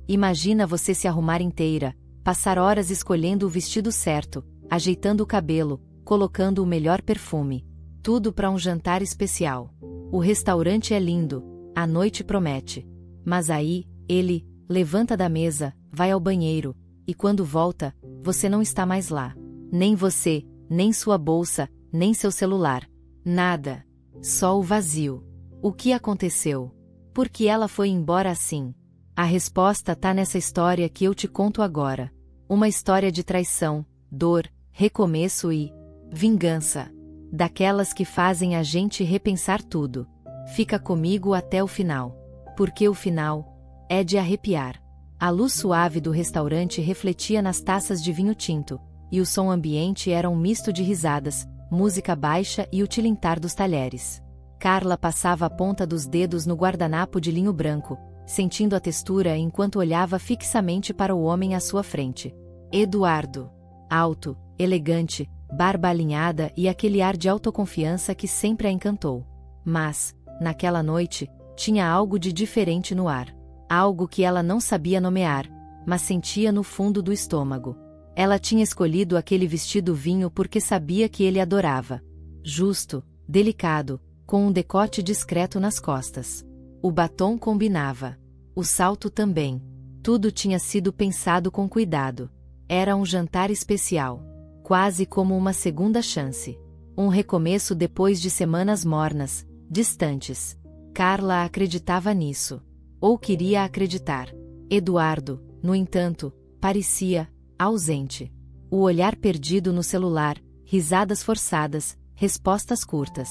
Imagina você se arrumar inteira, passar horas escolhendo o vestido certo, ajeitando o cabelo, colocando o melhor perfume. Tudo para um jantar especial. O restaurante é lindo, a noite promete. Mas aí, ele levanta da mesa, vai ao banheiro, e quando volta, você não está mais lá. Nem você, nem sua bolsa, nem seu celular. Nada. Só o vazio. O que aconteceu? Por que ela foi embora assim? A resposta tá nessa história que eu te conto agora. Uma história de traição, dor, recomeço e vingança. Daquelas que fazem a gente repensar tudo. Fica comigo até o final. Porque o final é de arrepiar. A luz suave do restaurante refletia nas taças de vinho tinto, e o som ambiente era um misto de risadas, música baixa e o tilintar dos talheres. Carla passava a ponta dos dedos no guardanapo de linho branco, sentindo a textura enquanto olhava fixamente para o homem à sua frente. Eduardo. Alto, elegante, barba alinhada e aquele ar de autoconfiança que sempre a encantou. Mas, naquela noite, tinha algo de diferente no ar. Algo que ela não sabia nomear, mas sentia no fundo do estômago. Ela tinha escolhido aquele vestido vinho porque sabia que ele adorava. Justo, delicado, com um decote discreto nas costas. O batom combinava. O salto também. Tudo tinha sido pensado com cuidado. Era um jantar especial. Quase como uma segunda chance. Um recomeço depois de semanas mornas, distantes. Carla acreditava nisso. Ou queria acreditar. Eduardo, no entanto, parecia ausente. O olhar perdido no celular, risadas forçadas, respostas curtas.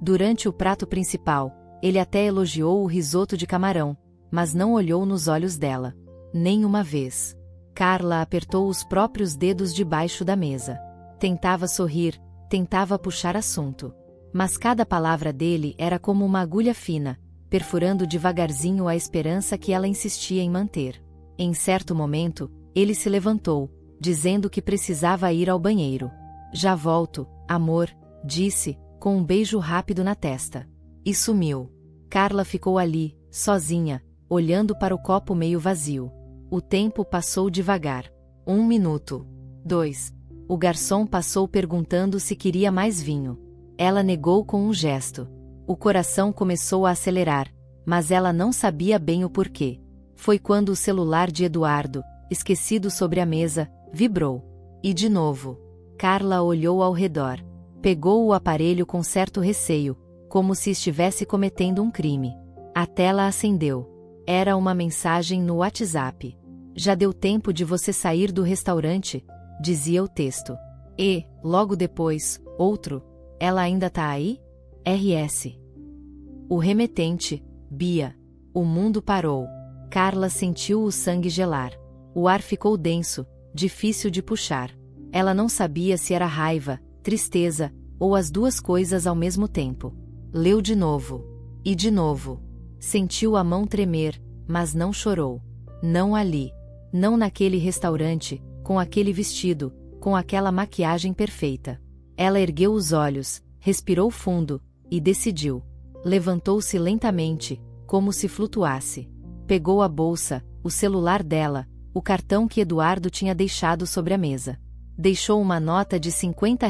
Durante o prato principal, ele até elogiou o risoto de camarão, mas não olhou nos olhos dela. Nem uma vez. Carla apertou os próprios dedos debaixo da mesa. Tentava sorrir, tentava puxar assunto. Mas cada palavra dele era como uma agulha fina, perfurando devagarzinho a esperança que ela insistia em manter. Em certo momento, ele se levantou, dizendo que precisava ir ao banheiro. Já volto, amor, disse, com um beijo rápido na testa. E sumiu. Carla ficou ali, sozinha, olhando para o copo meio vazio. O tempo passou devagar. 1 minuto. 2. O garçom passou perguntando se queria mais vinho. Ela negou com um gesto. O coração começou a acelerar, mas ela não sabia bem o porquê. Foi quando o celular de Eduardo, esquecido sobre a mesa, vibrou. E de novo. Carla olhou ao redor. Pegou o aparelho com certo receio, como se estivesse cometendo um crime. A tela acendeu. Era uma mensagem no WhatsApp. Já deu tempo de você sair do restaurante, dizia o texto. E, logo depois, outro. Ela ainda tá aí? RS. O remetente, Bia. O mundo parou. Carla sentiu o sangue gelar. O ar ficou denso, difícil de puxar. Ela não sabia se era raiva, tristeza, ou as duas coisas ao mesmo tempo. Leu de novo. E de novo. Sentiu a mão tremer, mas não chorou. Não ali. Não naquele restaurante, com aquele vestido, com aquela maquiagem perfeita. Ela ergueu os olhos, respirou fundo, e decidiu. Levantou-se lentamente, como se flutuasse. Pegou a bolsa, o celular dela, o cartão que Eduardo tinha deixado sobre a mesa. Deixou uma nota de R$ 50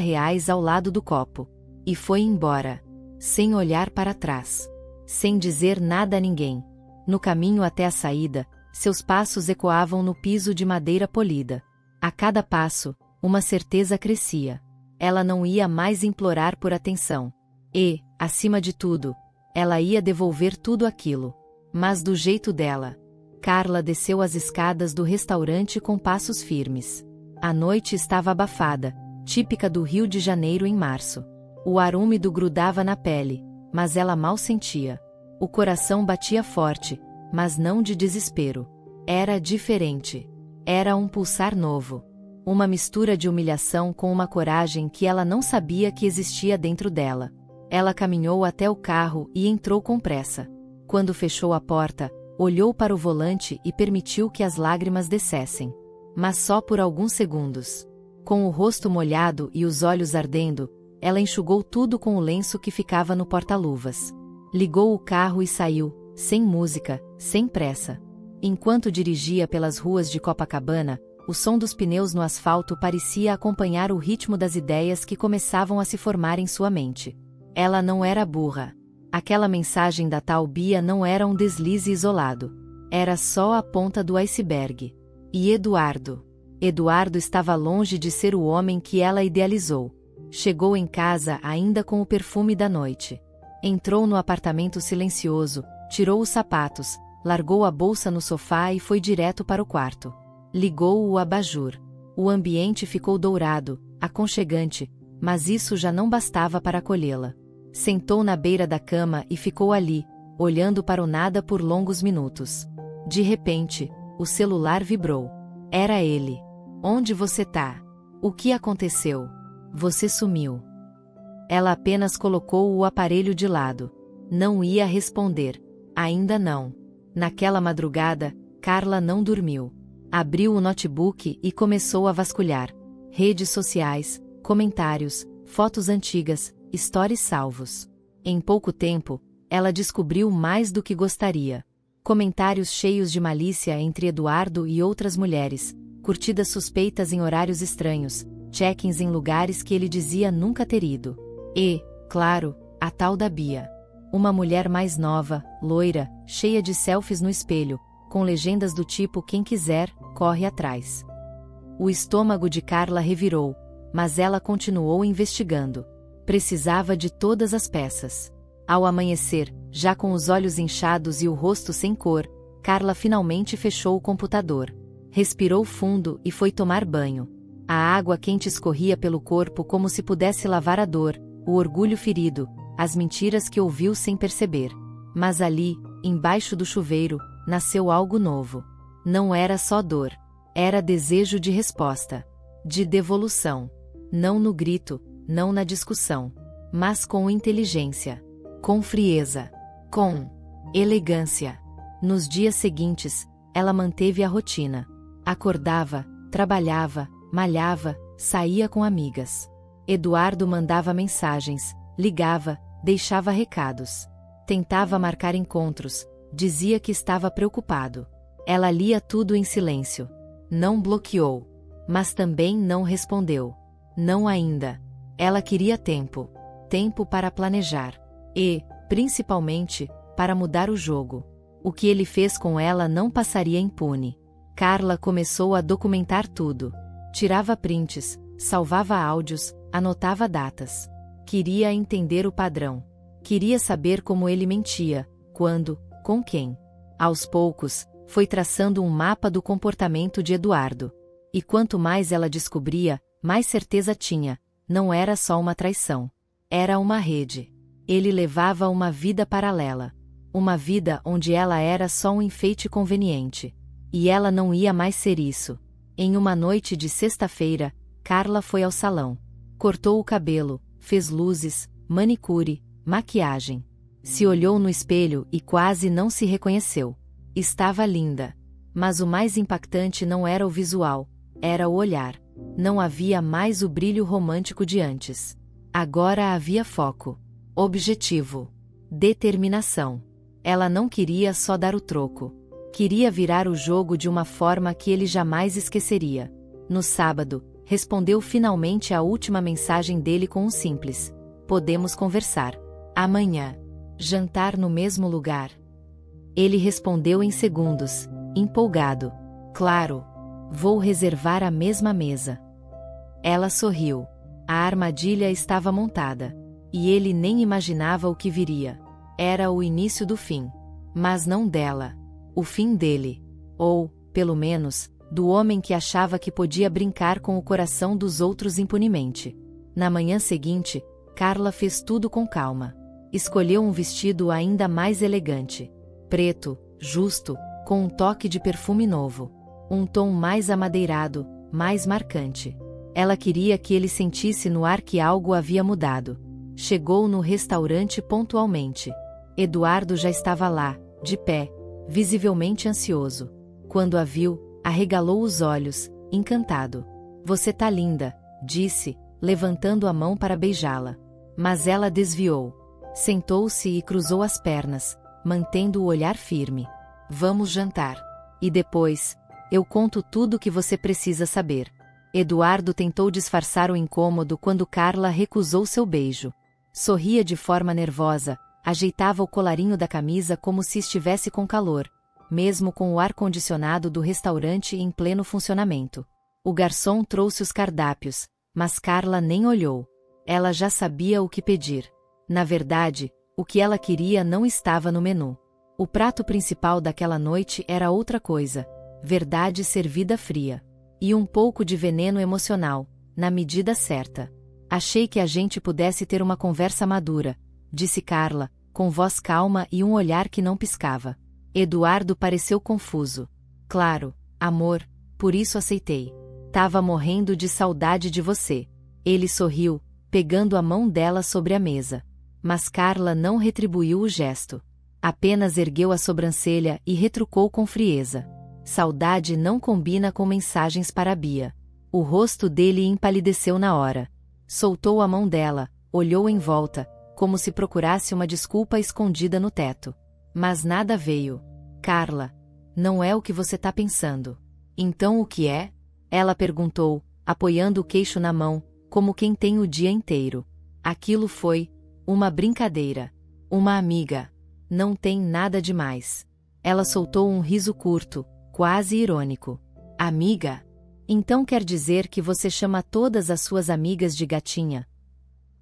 ao lado do copo. E foi embora. Sem olhar para trás. Sem dizer nada a ninguém. No caminho até a saída, seus passos ecoavam no piso de madeira polida. A cada passo, uma certeza crescia. Ela não ia mais implorar por atenção. E, acima de tudo, ela ia devolver tudo aquilo. Mas do jeito dela. Carla desceu as escadas do restaurante com passos firmes. A noite estava abafada, típica do Rio de Janeiro em março. O ar úmido grudava na pele, mas ela mal sentia. O coração batia forte, mas não de desespero. Era diferente. Era um pulsar novo. Uma mistura de humilhação com uma coragem que ela não sabia que existia dentro dela. Ela caminhou até o carro e entrou com pressa. Quando fechou a porta, olhou para o volante e permitiu que as lágrimas descessem. Mas só por alguns segundos. Com o rosto molhado e os olhos ardendo, ela enxugou tudo com o lenço que ficava no porta-luvas. Ligou o carro e saiu, sem música, sem pressa. Enquanto dirigia pelas ruas de Copacabana, o som dos pneus no asfalto parecia acompanhar o ritmo das ideias que começavam a se formar em sua mente. Ela não era burra. Aquela mensagem da tal Bia não era um deslize isolado. Era só a ponta do iceberg. E Eduardo? Eduardo estava longe de ser o homem que ela idealizou. Chegou em casa ainda com o perfume da noite. Entrou no apartamento silencioso, tirou os sapatos, largou a bolsa no sofá e foi direto para o quarto. Ligou o abajur. O ambiente ficou dourado, aconchegante, mas isso já não bastava para acolhê-la. Sentou na beira da cama e ficou ali, olhando para o nada por longos minutos. De repente, o celular vibrou. Era ele. Onde você tá? O que aconteceu? Você sumiu. Ela apenas colocou o aparelho de lado. Não ia responder. Ainda não. Naquela madrugada, Carla não dormiu. Abriu o notebook e começou a vasculhar. Redes sociais, comentários, fotos antigas, stories salvos. Em pouco tempo, ela descobriu mais do que gostaria. Comentários cheios de malícia entre Eduardo e outras mulheres, curtidas suspeitas em horários estranhos, check-ins em lugares que ele dizia nunca ter ido. E, claro, a tal da Bia. Uma mulher mais nova, loira, cheia de selfies no espelho, com legendas do tipo quem quiser, corre atrás. O estômago de Carla revirou, mas ela continuou investigando. Precisava de todas as peças. Ao amanhecer, já com os olhos inchados e o rosto sem cor, Carla finalmente fechou o computador. Respirou fundo e foi tomar banho. A água quente escorria pelo corpo como se pudesse lavar a dor, o orgulho ferido, as mentiras que ouviu sem perceber. Mas ali, embaixo do chuveiro, nasceu algo novo. Não era só dor. Era desejo de resposta. De devolução. Não no grito, não na discussão. Mas com inteligência. Com frieza. Com elegância. Nos dias seguintes, ela manteve a rotina. Acordava, trabalhava, malhava, saía com amigas. Eduardo mandava mensagens, ligava, deixava recados. Tentava marcar encontros, dizia que estava preocupado. Ela lia tudo em silêncio. Não bloqueou. Mas também não respondeu. Não ainda. Ela queria tempo. Tempo para planejar. E, principalmente, para mudar o jogo. O que ele fez com ela não passaria impune. Carla começou a documentar tudo. Tirava prints, salvava áudios, anotava datas. Queria entender o padrão. Queria saber como ele mentia, quando, com quem. Aos poucos, foi traçando um mapa do comportamento de Eduardo. E quanto mais ela descobria, mais certeza tinha. Não era só uma traição. Era uma rede. Ele levava uma vida paralela. Uma vida onde ela era só um enfeite conveniente. E ela não ia mais ser isso. Em uma noite de sexta-feira, Carla foi ao salão. Cortou o cabelo, fez luzes, manicure, maquiagem. Se olhou no espelho e quase não se reconheceu. Estava linda. Mas o mais impactante não era o visual, era o olhar. Não havia mais o brilho romântico de antes. Agora havia foco. Objetivo. Determinação. Ela não queria só dar o troco. Queria virar o jogo de uma forma que ele jamais esqueceria. No sábado, respondeu finalmente à última mensagem dele com um simples: podemos conversar. Amanhã. Jantar no mesmo lugar. Ele respondeu em segundos, empolgado. Claro. Vou reservar a mesma mesa. Ela sorriu. A armadilha estava montada. E ele nem imaginava o que viria. Era o início do fim. Mas não dela. O fim dele. Ou, pelo menos, do homem que achava que podia brincar com o coração dos outros impunemente. Na manhã seguinte, Carla fez tudo com calma. Escolheu um vestido ainda mais elegante. Preto, justo, com um toque de perfume novo. Um tom mais amadeirado, mais marcante. Ela queria que ele sentisse no ar que algo havia mudado. Chegou no restaurante pontualmente. Eduardo já estava lá, de pé, visivelmente ansioso. Quando a viu, arregalou os olhos, encantado. Você tá linda, disse, levantando a mão para beijá-la. Mas ela desviou. Sentou-se e cruzou as pernas, mantendo o olhar firme. Vamos jantar. E depois, eu conto tudo o que você precisa saber. Eduardo tentou disfarçar o incômodo quando Carla recusou seu beijo. Sorria de forma nervosa, ajeitava o colarinho da camisa como se estivesse com calor, mesmo com o ar-condicionado do restaurante em pleno funcionamento. O garçom trouxe os cardápios, mas Carla nem olhou. Ela já sabia o que pedir. Na verdade, o que ela queria não estava no menu. O prato principal daquela noite era outra coisa: verdade servida fria. E um pouco de veneno emocional, na medida certa. Achei que a gente pudesse ter uma conversa madura, disse Carla, com voz calma e um olhar que não piscava. Eduardo pareceu confuso. Claro, amor, por isso aceitei. Tava morrendo de saudade de você. Ele sorriu, pegando a mão dela sobre a mesa. Mas Carla não retribuiu o gesto. Apenas ergueu a sobrancelha e retrucou com frieza. Saudade não combina com mensagens para Bia. O rosto dele empalideceu na hora. Soltou a mão dela, olhou em volta, como se procurasse uma desculpa escondida no teto. Mas nada veio. Carla, não é o que você tá pensando. Então o que é? Ela perguntou, apoiando o queixo na mão, como quem tem o dia inteiro. Aquilo foi uma brincadeira. Uma amiga. Não tem nada demais. Ela soltou um riso curto, quase irônico. Amiga? Então quer dizer que você chama todas as suas amigas de gatinha?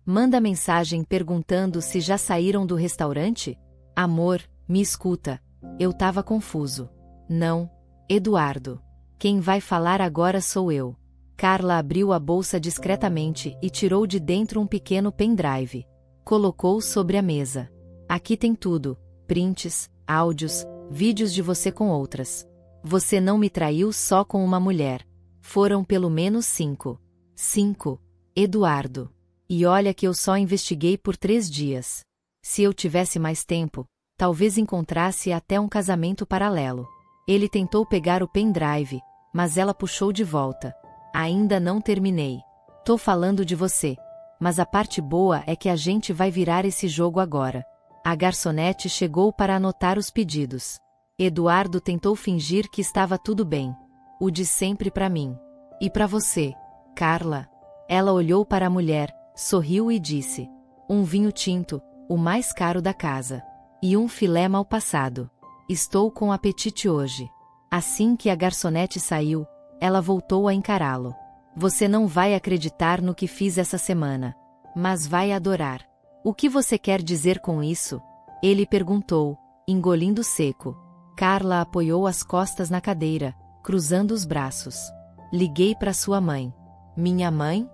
Manda mensagem perguntando se já saíram do restaurante? Amor, me escuta. Eu tava confuso. Não, Eduardo. Quem vai falar agora sou eu. Carla abriu a bolsa discretamente e tirou de dentro um pequeno pendrive. Colocou sobre a mesa. Aqui tem tudo: prints, áudios, vídeos de você com outras. Você não me traiu só com uma mulher. Foram pelo menos 5. 5, Eduardo. E olha que eu só investiguei por 3 dias. Se eu tivesse mais tempo, talvez encontrasse até um casamento paralelo. Ele tentou pegar o pendrive, mas ela puxou de volta. Ainda não terminei. Tô falando de você. Mas a parte boa é que a gente vai virar esse jogo agora. A garçonete chegou para anotar os pedidos. Eduardo tentou fingir que estava tudo bem. O de sempre para mim. E para você, Carla? Ela olhou para a mulher, sorriu e disse: um vinho tinto, o mais caro da casa. E um filé mal passado. Estou com apetite hoje. Assim que a garçonete saiu, ela voltou a encará-lo. Você não vai acreditar no que fiz essa semana. Mas vai adorar. O que você quer dizer com isso? Ele perguntou, engolindo seco. Carla apoiou as costas na cadeira, cruzando os braços. Liguei para sua mãe. Minha mãe?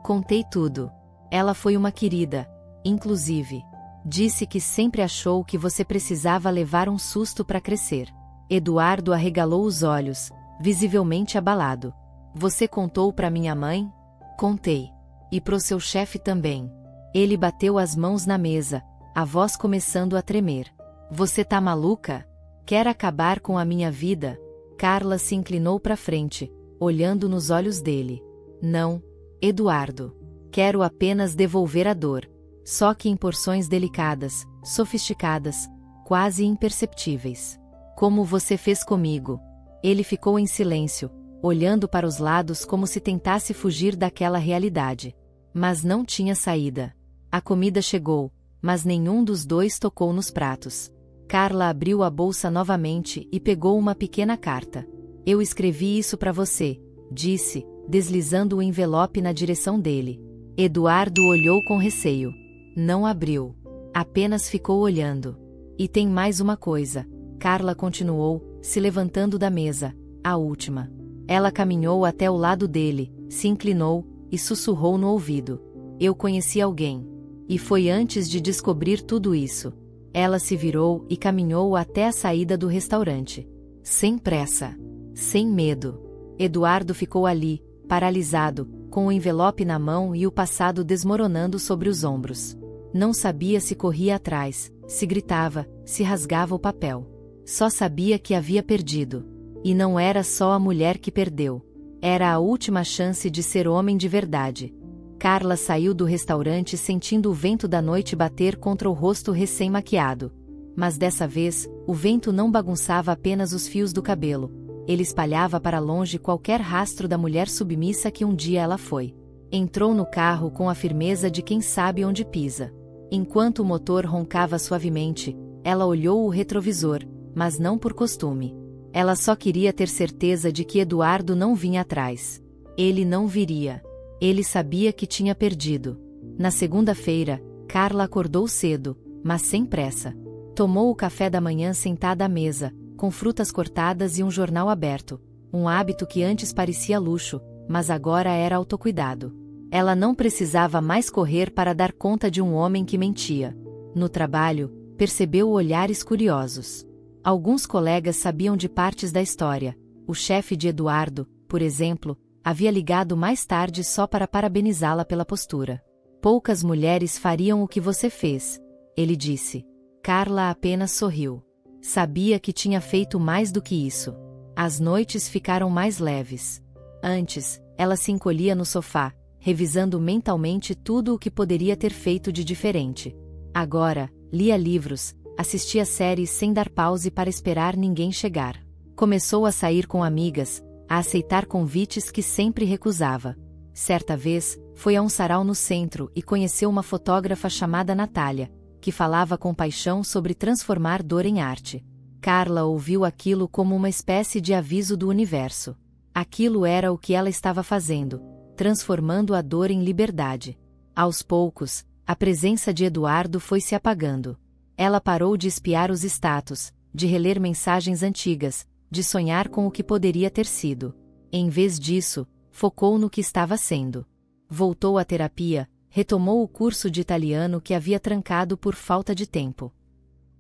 Contei tudo. Ela foi uma querida. Inclusive, disse que sempre achou que você precisava levar um susto para crescer. Eduardo arregalou os olhos, visivelmente abalado. Você contou para minha mãe? Contei. E pro seu chefe também. Ele bateu as mãos na mesa, a voz começando a tremer. Você tá maluca? Quer acabar com a minha vida? Carla se inclinou para frente, olhando nos olhos dele. Não, Eduardo. Quero apenas devolver a dor. Só que em porções delicadas, sofisticadas, quase imperceptíveis. Como você fez comigo. Ele ficou em silêncio, olhando para os lados como se tentasse fugir daquela realidade. Mas não tinha saída. A comida chegou, mas nenhum dos dois tocou nos pratos. Carla abriu a bolsa novamente e pegou uma pequena carta. Eu escrevi isso para você, disse, deslizando o envelope na direção dele. Eduardo olhou com receio. Não abriu. Apenas ficou olhando. E tem mais uma coisa. Carla continuou, se levantando da mesa. A última. Ela caminhou até o lado dele, se inclinou, e sussurrou no ouvido. Eu conheci alguém. E foi antes de descobrir tudo isso. Ela se virou e caminhou até a saída do restaurante. Sem pressa. Sem medo. Eduardo ficou ali, paralisado, com o envelope na mão e o passado desmoronando sobre os ombros. Não sabia se corria atrás, se gritava, se rasgava o papel. Só sabia que havia perdido. E não era só a mulher que perdeu. Era a última chance de ser homem de verdade. Carla saiu do restaurante sentindo o vento da noite bater contra o rosto recém-maquiado. Mas dessa vez, o vento não bagunçava apenas os fios do cabelo. Ele espalhava para longe qualquer rastro da mulher submissa que um dia ela foi. Entrou no carro com a firmeza de quem sabe onde pisa. Enquanto o motor roncava suavemente, ela olhou o retrovisor, mas não por costume. Ela só queria ter certeza de que Eduardo não vinha atrás. Ele não viria. Ele sabia que tinha perdido. Na segunda-feira, Carla acordou cedo, mas sem pressa. Tomou o café da manhã sentada à mesa, com frutas cortadas e um jornal aberto, um hábito que antes parecia luxo, mas agora era autocuidado. Ela não precisava mais correr para dar conta de um homem que mentia. No trabalho, percebeu olhares curiosos. Alguns colegas sabiam de partes da história. O chefe de Eduardo, por exemplo, havia ligado mais tarde só para parabenizá-la pela postura. Poucas mulheres fariam o que você fez, ele disse. Carla apenas sorriu. Sabia que tinha feito mais do que isso. As noites ficaram mais leves. Antes, ela se encolhia no sofá, revisando mentalmente tudo o que poderia ter feito de diferente. Agora, lia livros, assistia séries sem dar pause para esperar ninguém chegar. Começou a sair com amigas, a aceitar convites que sempre recusava. Certa vez, foi a um sarau no centro e conheceu uma fotógrafa chamada Natália, que falava com paixão sobre transformar dor em arte. Carla ouviu aquilo como uma espécie de aviso do universo. Aquilo era o que ela estava fazendo, transformando a dor em liberdade. Aos poucos, a presença de Eduardo foi se apagando. Ela parou de espiar os status, de reler mensagens antigas, de sonhar com o que poderia ter sido. Em vez disso, focou no que estava sendo. Voltou à terapia, retomou o curso de italiano que havia trancado por falta de tempo.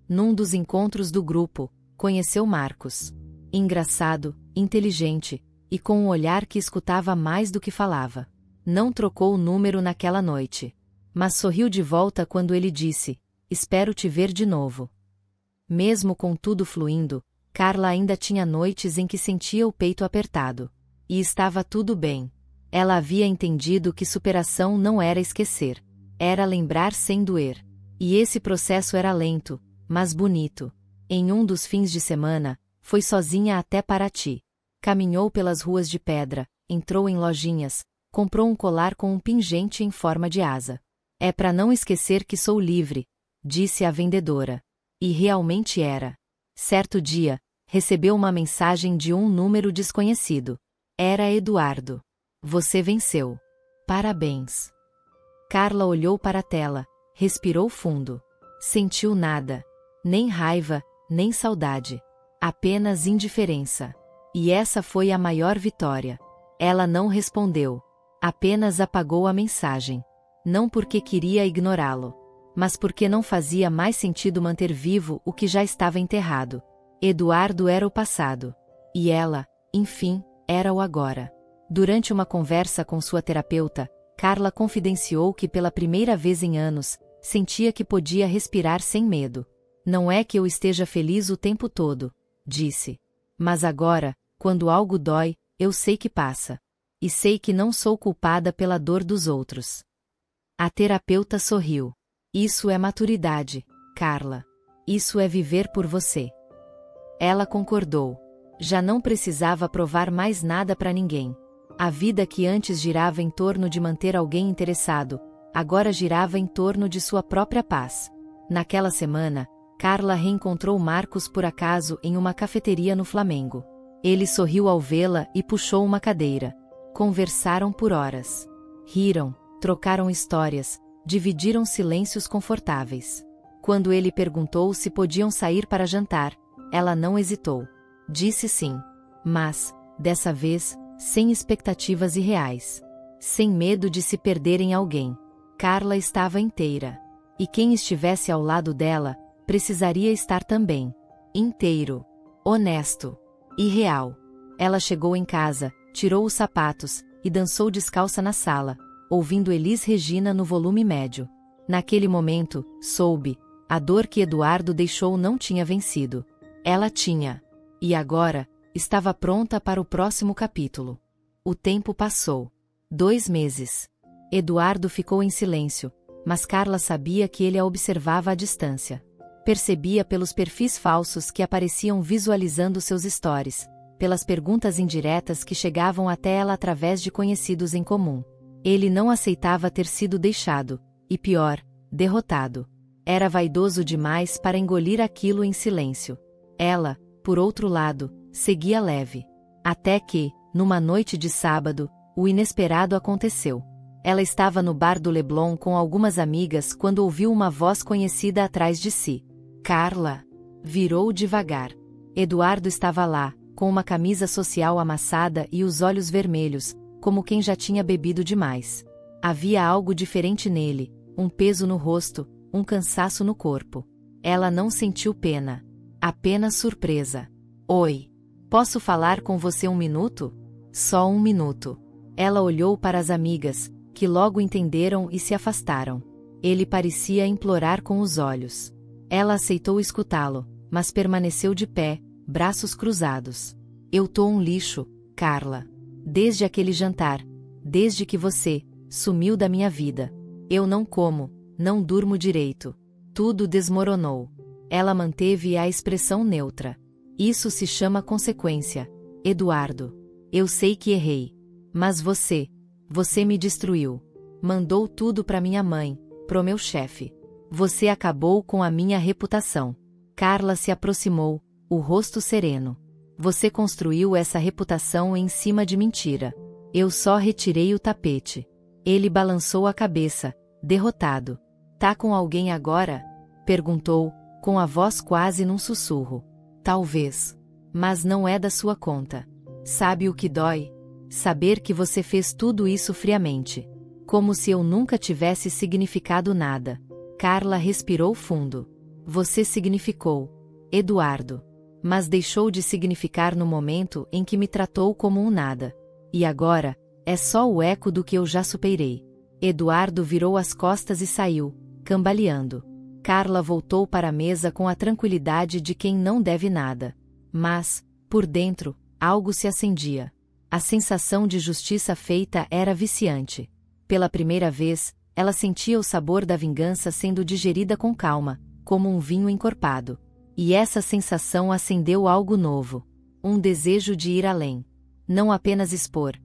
Num dos encontros do grupo, conheceu Marcos. Engraçado, inteligente, e com um olhar que escutava mais do que falava. Não trocou o número naquela noite. Mas sorriu de volta quando ele disse: "Espero te ver de novo." Mesmo com tudo fluindo, Carla ainda tinha noites em que sentia o peito apertado. E estava tudo bem. Ela havia entendido que superação não era esquecer. Era lembrar sem doer. E esse processo era lento, mas bonito. Em um dos fins de semana, foi sozinha até Paraty. Caminhou pelas ruas de pedra, entrou em lojinhas, comprou um colar com um pingente em forma de asa. "É para não esquecer que sou livre", disse a vendedora. E realmente era. Certo dia, recebeu uma mensagem de um número desconhecido. Era Eduardo. "Você venceu. Parabéns." Carla olhou para a tela, respirou fundo. Sentiu nada. Nem raiva, nem saudade. Apenas indiferença. E essa foi a maior vitória. Ela não respondeu. Apenas apagou a mensagem. Não porque queria ignorá-lo, mas porque não fazia mais sentido manter vivo o que já estava enterrado. Eduardo era o passado. E ela, enfim, era o agora. Durante uma conversa com sua terapeuta, Carla confidenciou que pela primeira vez em anos, sentia que podia respirar sem medo. "Não é que eu esteja feliz o tempo todo", disse. "Mas agora, quando algo dói, eu sei que passa. E sei que não sou culpada pela dor dos outros." A terapeuta sorriu. "Isso é maturidade, Carla. Isso é viver por você." Ela concordou. Já não precisava provar mais nada para ninguém. A vida que antes girava em torno de manter alguém interessado, agora girava em torno de sua própria paz. Naquela semana, Carla reencontrou Marcos por acaso em uma cafeteria no Flamengo. Ele sorriu ao vê-la e puxou uma cadeira. Conversaram por horas. Riram, trocaram histórias, dividiram silêncios confortáveis. Quando ele perguntou se podiam sair para jantar, ela não hesitou. Disse sim. Mas, dessa vez, sem expectativas irreais. Sem medo de se perder em alguém. Carla estava inteira. E quem estivesse ao lado dela, precisaria estar também. Inteiro. Honesto. E real. Ela chegou em casa, tirou os sapatos, e dançou descalça na sala, ouvindo Elis Regina no volume médio. Naquele momento, soube, a dor que Eduardo deixou não tinha vencido. Ela tinha. E agora, estava pronta para o próximo capítulo. O tempo passou. 2 meses. Eduardo ficou em silêncio, mas Carla sabia que ele a observava à distância. Percebia pelos perfis falsos que apareciam visualizando seus stories, pelas perguntas indiretas que chegavam até ela através de conhecidos em comum. Ele não aceitava ter sido deixado, e pior, derrotado. Era vaidoso demais para engolir aquilo em silêncio. Ela, por outro lado, seguia leve. Até que, numa noite de sábado, o inesperado aconteceu. Ela estava no bar do Leblon com algumas amigas quando ouviu uma voz conhecida atrás de si. Carla. Virou devagar. Eduardo estava lá, com uma camisa social amassada e os olhos vermelhos, como quem já tinha bebido demais. Havia algo diferente nele, um peso no rosto, um cansaço no corpo. Ela não sentiu pena. Apenas surpresa. Oi. Posso falar com você um minuto? Só um minuto. Ela olhou para as amigas, que logo entenderam e se afastaram. Ele parecia implorar com os olhos. Ela aceitou escutá-lo, mas permaneceu de pé, braços cruzados. Eu tô um lixo, Carla. Desde aquele jantar, desde que você sumiu da minha vida. Eu não como, não durmo direito. Tudo desmoronou. Ela manteve a expressão neutra. Isso se chama consequência, Eduardo. Eu sei que errei. Mas você me destruiu. Mandou tudo para minha mãe, pro meu chefe. Você acabou com a minha reputação. Carla se aproximou, o rosto sereno. Você construiu essa reputação em cima de mentira. Eu só retirei o tapete. Ele balançou a cabeça, derrotado. Tá com alguém agora? Perguntou, com a voz quase num sussurro. Talvez. Mas não é da sua conta. Sabe o que dói? Saber que você fez tudo isso friamente. Como se eu nunca tivesse significado nada. Carla respirou fundo. Você significou, Eduardo. Mas deixou de significar no momento em que me tratou como um nada. E agora, é só o eco do que eu já superei. Eduardo virou as costas e saiu, cambaleando. Carla voltou para a mesa com a tranquilidade de quem não deve nada. Mas, por dentro, algo se acendia. A sensação de justiça feita era viciante. Pela primeira vez, ela sentia o sabor da vingança sendo digerida com calma, como um vinho encorpado. E essa sensação acendeu algo novo. Um desejo de ir além. Não apenas expor,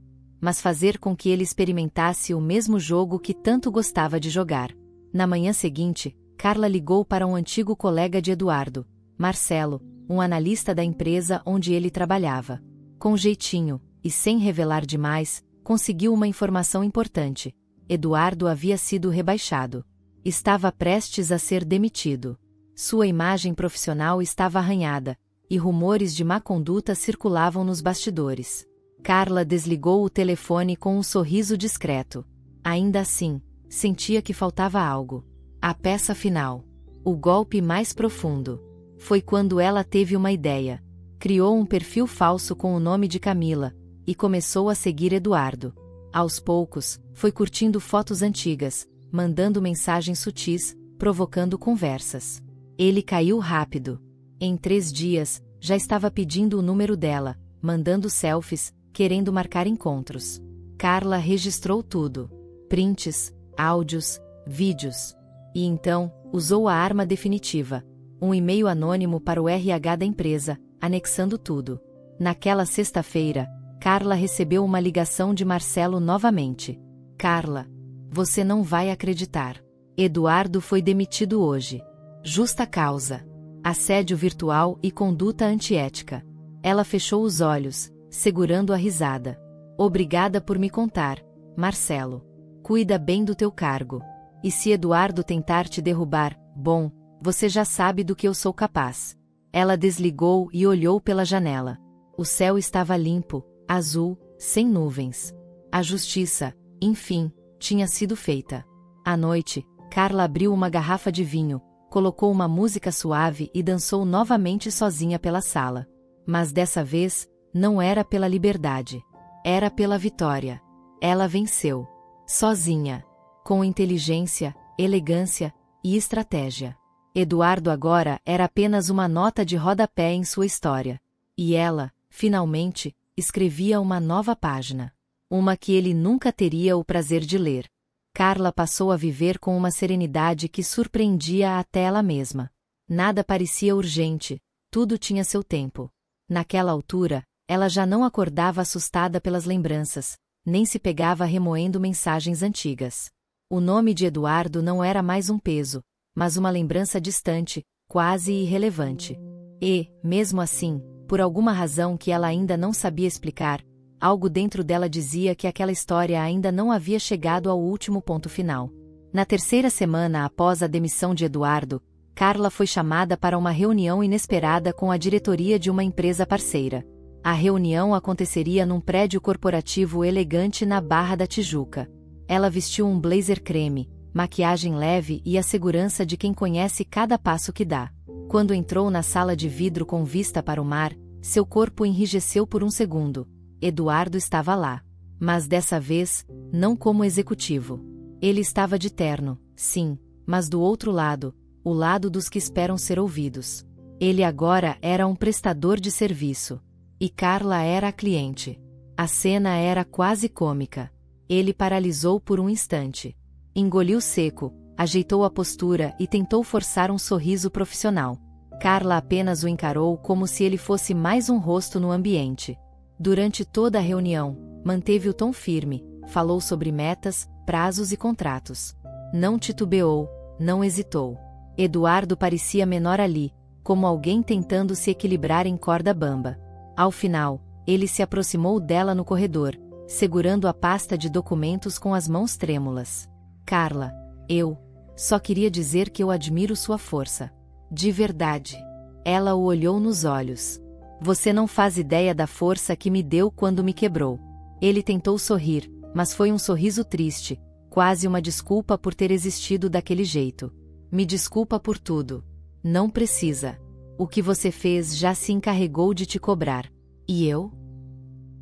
mas fazer com que ele experimentasse o mesmo jogo que tanto gostava de jogar. Na manhã seguinte, Carla ligou para um antigo colega de Eduardo, Marcelo, um analista da empresa onde ele trabalhava. Com jeitinho, e sem revelar demais, conseguiu uma informação importante. Eduardo havia sido rebaixado. Estava prestes a ser demitido. Sua imagem profissional estava arranhada, e rumores de má conduta circulavam nos bastidores. Carla desligou o telefone com um sorriso discreto. Ainda assim, sentia que faltava algo. A peça final. O golpe mais profundo. Foi quando ela teve uma ideia. Criou um perfil falso com o nome de Camila, e começou a seguir Eduardo. Aos poucos, foi curtindo fotos antigas, mandando mensagens sutis, provocando conversas. Ele caiu rápido. Em 3 dias, já estava pedindo o número dela, mandando selfies, querendo marcar encontros. Carla registrou tudo. Prints, áudios, vídeos. E então, usou a arma definitiva. Um e-mail anônimo para o RH da empresa, anexando tudo. Naquela sexta-feira, Carla recebeu uma ligação de Marcelo novamente. Carla, você não vai acreditar. Eduardo foi demitido hoje. Justa causa. Assédio virtual e conduta antiética. Ela fechou os olhos, segurando a risada. Obrigada por me contar, Marcelo. Cuida bem do teu cargo. E se Eduardo tentar te derrubar, bom, você já sabe do que eu sou capaz. Ela desligou e olhou pela janela. O céu estava limpo, azul, sem nuvens. A justiça, enfim, tinha sido feita. À noite, Carla abriu uma garrafa de vinho, colocou uma música suave e dançou novamente sozinha pela sala. Mas dessa vez, não era pela liberdade. Era pela vitória. Ela venceu. Sozinha. Com inteligência, elegância e estratégia. Eduardo agora era apenas uma nota de rodapé em sua história. E ela, finalmente, escrevia uma nova página. Uma que ele nunca teria o prazer de ler. Carla passou a viver com uma serenidade que surpreendia até ela mesma. Nada parecia urgente, tudo tinha seu tempo. Naquela altura, ela já não acordava assustada pelas lembranças, nem se pegava remoendo mensagens antigas. O nome de Eduardo não era mais um peso, mas uma lembrança distante, quase irrelevante. E, mesmo assim, por alguma razão que ela ainda não sabia explicar, algo dentro dela dizia que aquela história ainda não havia chegado ao último ponto final. Na terceira semana após a demissão de Eduardo, Carla foi chamada para uma reunião inesperada com a diretoria de uma empresa parceira. A reunião aconteceria num prédio corporativo elegante na Barra da Tijuca. Ela vestiu um blazer creme, maquiagem leve e a segurança de quem conhece cada passo que dá. Quando entrou na sala de vidro com vista para o mar, seu corpo enrijeceu por um segundo. Eduardo estava lá. Mas dessa vez, não como executivo. Ele estava de terno, sim, mas do outro lado, o lado dos que esperam ser ouvidos. Ele agora era um prestador de serviço. E Carla era a cliente. A cena era quase cômica. Ele paralisou por um instante. Engoliu seco, ajeitou a postura e tentou forçar um sorriso profissional. Carla apenas o encarou como se ele fosse mais um rosto no ambiente. Durante toda a reunião, manteve o tom firme, falou sobre metas, prazos e contratos. Não titubeou, não hesitou. Eduardo parecia menor ali, como alguém tentando se equilibrar em corda bamba. Ao final, ele se aproximou dela no corredor, segurando a pasta de documentos com as mãos trêmulas. Carla, eu só queria dizer que eu admiro sua força. De verdade. Ela o olhou nos olhos. Você não faz ideia da força que me deu quando me quebrou. Ele tentou sorrir, mas foi um sorriso triste, quase uma desculpa por ter existido daquele jeito. Me desculpa por tudo. Não precisa. O que você fez já se encarregou de te cobrar. E eu?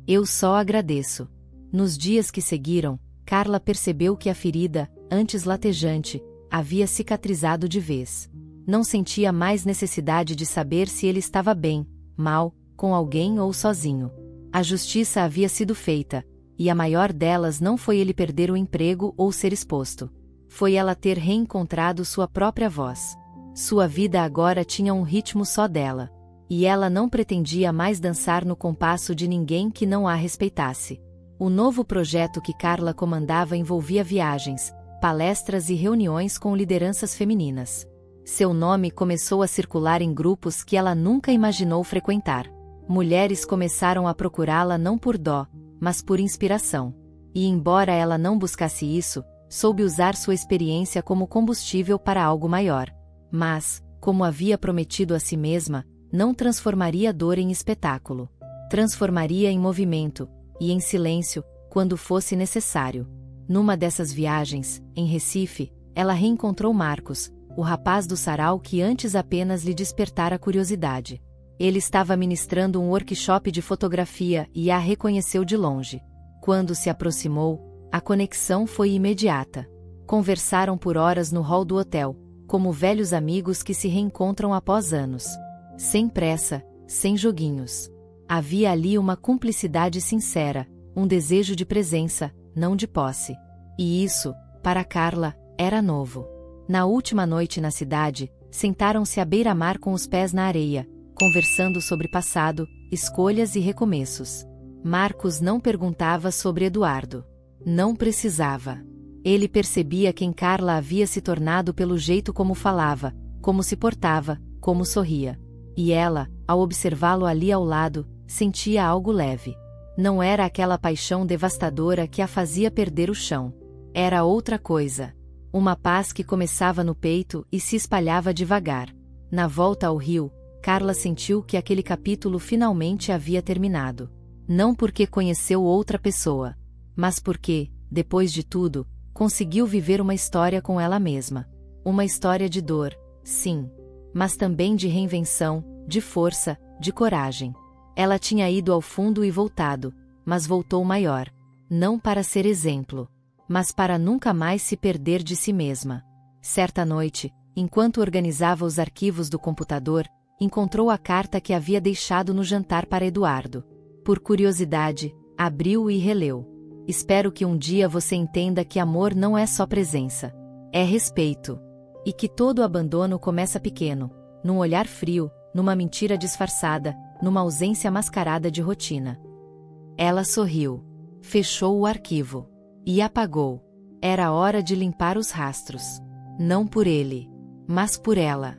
Eu só agradeço. Nos dias que seguiram, Carla percebeu que a ferida, antes latejante, havia cicatrizado de vez. Não sentia mais necessidade de saber se ele estava bem, mal, com alguém ou sozinho. A justiça havia sido feita, e a maior delas não foi ele perder o emprego ou ser exposto. Foi ela ter reencontrado sua própria voz. Sua vida agora tinha um ritmo só dela. E ela não pretendia mais dançar no compasso de ninguém que não a respeitasse. O novo projeto que Carla comandava envolvia viagens, palestras e reuniões com lideranças femininas. Seu nome começou a circular em grupos que ela nunca imaginou frequentar. Mulheres começaram a procurá-la não por dó, mas por inspiração. E embora ela não buscasse isso, soube usar sua experiência como combustível para algo maior. Mas, como havia prometido a si mesma, não transformaria dor em espetáculo. Transformaria em movimento, e em silêncio, quando fosse necessário. Numa dessas viagens, em Recife, ela reencontrou Marcos, o rapaz do sarau que antes apenas lhe despertara curiosidade. Ele estava ministrando um workshop de fotografia e a reconheceu de longe. Quando se aproximou, a conexão foi imediata. Conversaram por horas no hall do hotel, como velhos amigos que se reencontram após anos. Sem pressa, sem joguinhos. Havia ali uma cumplicidade sincera, um desejo de presença, não de posse. E isso, para Carla, era novo. Na última noite na cidade, sentaram-se à beira-mar com os pés na areia, conversando sobre passado, escolhas e recomeços. Marcos não perguntava sobre Eduardo. Não precisava. Ele percebia quem Carla havia se tornado pelo jeito como falava, como se portava, como sorria. E ela, ao observá-lo ali ao lado, sentia algo leve. Não era aquela paixão devastadora que a fazia perder o chão. Era outra coisa. Uma paz que começava no peito e se espalhava devagar. Na volta ao rio, Carla sentiu que aquele capítulo finalmente havia terminado. Não porque conheceu outra pessoa, mas porque, depois de tudo, conseguiu viver uma história com ela mesma. Uma história de dor, sim, mas também de reinvenção, de força, de coragem. Ela tinha ido ao fundo e voltado, mas voltou maior. Não para ser exemplo, mas para nunca mais se perder de si mesma. Certa noite, enquanto organizava os arquivos do computador, encontrou a carta que havia deixado no jantar para Eduardo. Por curiosidade, abriu e releu. Espero que um dia você entenda que amor não é só presença. É respeito. E que todo abandono começa pequeno, num olhar frio, numa mentira disfarçada, numa ausência mascarada de rotina. Ela sorriu. Fechou o arquivo. E apagou. Era hora de limpar os rastros. Não por ele, mas por ela.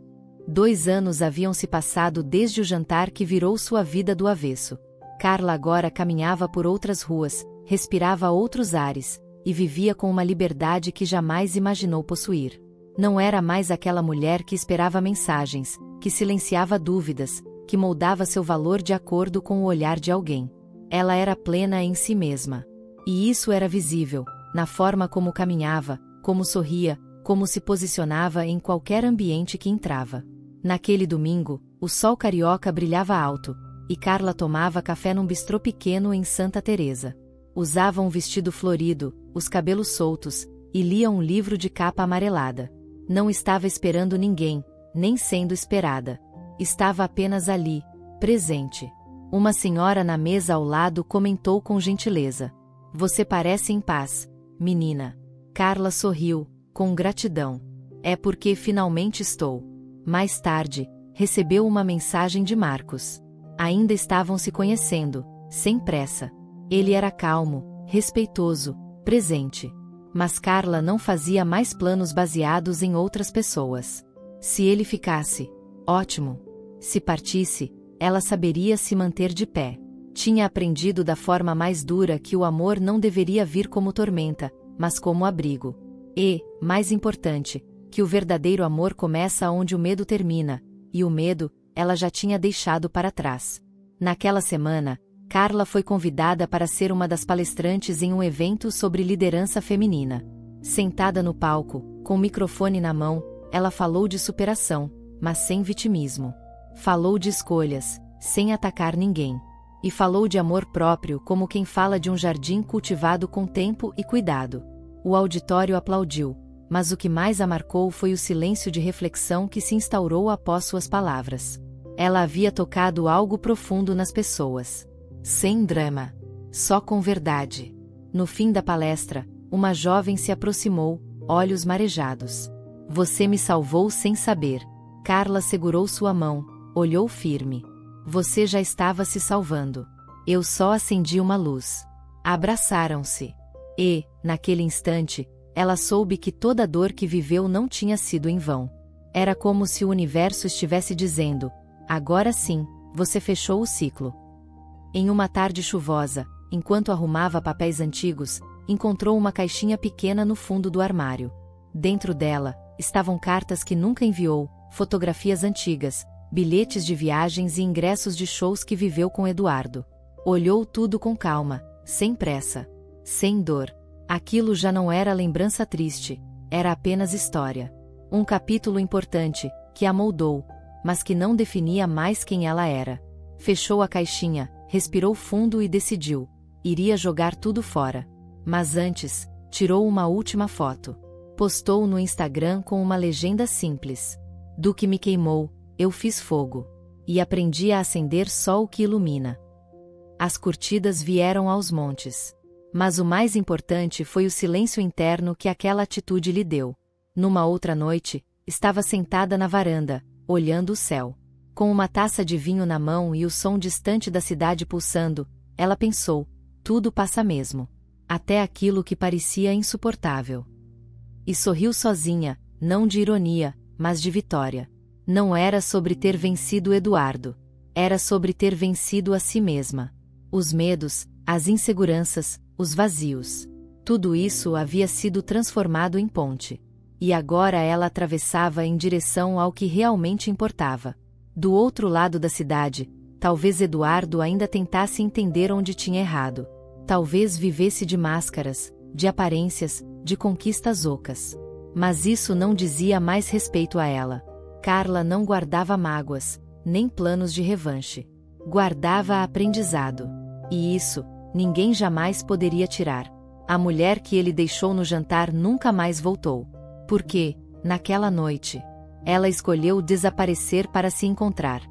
2 anos haviam se passado desde o jantar que virou sua vida do avesso. Carla agora caminhava por outras ruas, respirava outros ares, e vivia com uma liberdade que jamais imaginou possuir. Não era mais aquela mulher que esperava mensagens, que silenciava dúvidas, que moldava seu valor de acordo com o olhar de alguém. Ela era plena em si mesma. E isso era visível, na forma como caminhava, como sorria, como se posicionava em qualquer ambiente que entrava. Naquele domingo, o sol carioca brilhava alto, e Carla tomava café num bistrô pequeno em Santa Teresa. Usava um vestido florido, os cabelos soltos, e lia um livro de capa amarelada. Não estava esperando ninguém, nem sendo esperada. Estava apenas ali, presente. Uma senhora na mesa ao lado comentou com gentileza: "Você parece em paz, menina." Carla sorriu, com gratidão. "É porque finalmente estou." Mais tarde, recebeu uma mensagem de Marcos. Ainda estavam se conhecendo, sem pressa. Ele era calmo, respeitoso, presente. Mas Carla não fazia mais planos baseados em outras pessoas. Se ele ficasse, ótimo. Se partisse, ela saberia se manter de pé. Tinha aprendido da forma mais dura que o amor não deveria vir como tormenta, mas como abrigo. E, mais importante, que o verdadeiro amor começa onde o medo termina, e o medo, ela já tinha deixado para trás. Naquela semana, Carla foi convidada para ser uma das palestrantes em um evento sobre liderança feminina. Sentada no palco, com o microfone na mão, ela falou de superação, mas sem vitimismo. Falou de escolhas, sem atacar ninguém. E falou de amor próprio como quem fala de um jardim cultivado com tempo e cuidado. O auditório aplaudiu, mas o que mais a marcou foi o silêncio de reflexão que se instaurou após suas palavras. Ela havia tocado algo profundo nas pessoas. Sem drama. Só com verdade. No fim da palestra, uma jovem se aproximou, olhos marejados. "Você me salvou sem saber." Carla segurou sua mão, olhou firme. "Você já estava se salvando. Eu só acendi uma luz." Abraçaram-se. E, naquele instante, ela soube que toda a dor que viveu não tinha sido em vão. Era como se o universo estivesse dizendo: "Agora sim, você fechou o ciclo." Em uma tarde chuvosa, enquanto arrumava papéis antigos, encontrou uma caixinha pequena no fundo do armário. Dentro dela, estavam cartas que nunca enviou, fotografias antigas, bilhetes de viagens e ingressos de shows que viveu com Eduardo. Olhou tudo com calma, sem pressa, sem dor. Aquilo já não era lembrança triste, era apenas história. Um capítulo importante, que a moldou, mas que não definia mais quem ela era. Fechou a caixinha, respirou fundo e decidiu: iria jogar tudo fora. Mas antes, tirou uma última foto. Postou no Instagram com uma legenda simples: "Do que me queimou, eu fiz fogo. E aprendi a acender só o que ilumina." As curtidas vieram aos montes. Mas o mais importante foi o silêncio interno que aquela atitude lhe deu. Numa outra noite, estava sentada na varanda, olhando o céu. Com uma taça de vinho na mão e o som distante da cidade pulsando, ela pensou: tudo passa mesmo. Até aquilo que parecia insuportável. E sorriu sozinha, não de ironia, mas de vitória. Não era sobre ter vencido Eduardo. Era sobre ter vencido a si mesma. Os medos, as inseguranças, os vazios. Tudo isso havia sido transformado em ponte. E agora ela atravessava em direção ao que realmente importava. Do outro lado da cidade, talvez Eduardo ainda tentasse entender onde tinha errado. Talvez vivesse de máscaras, de aparências, de conquistas ocas. Mas isso não dizia mais respeito a ela. Carla não guardava mágoas, nem planos de revanche. Guardava aprendizado. E isso, ninguém jamais poderia tirar. A mulher que ele deixou no jantar nunca mais voltou. Porque, naquela noite, ela escolheu desaparecer para se encontrar.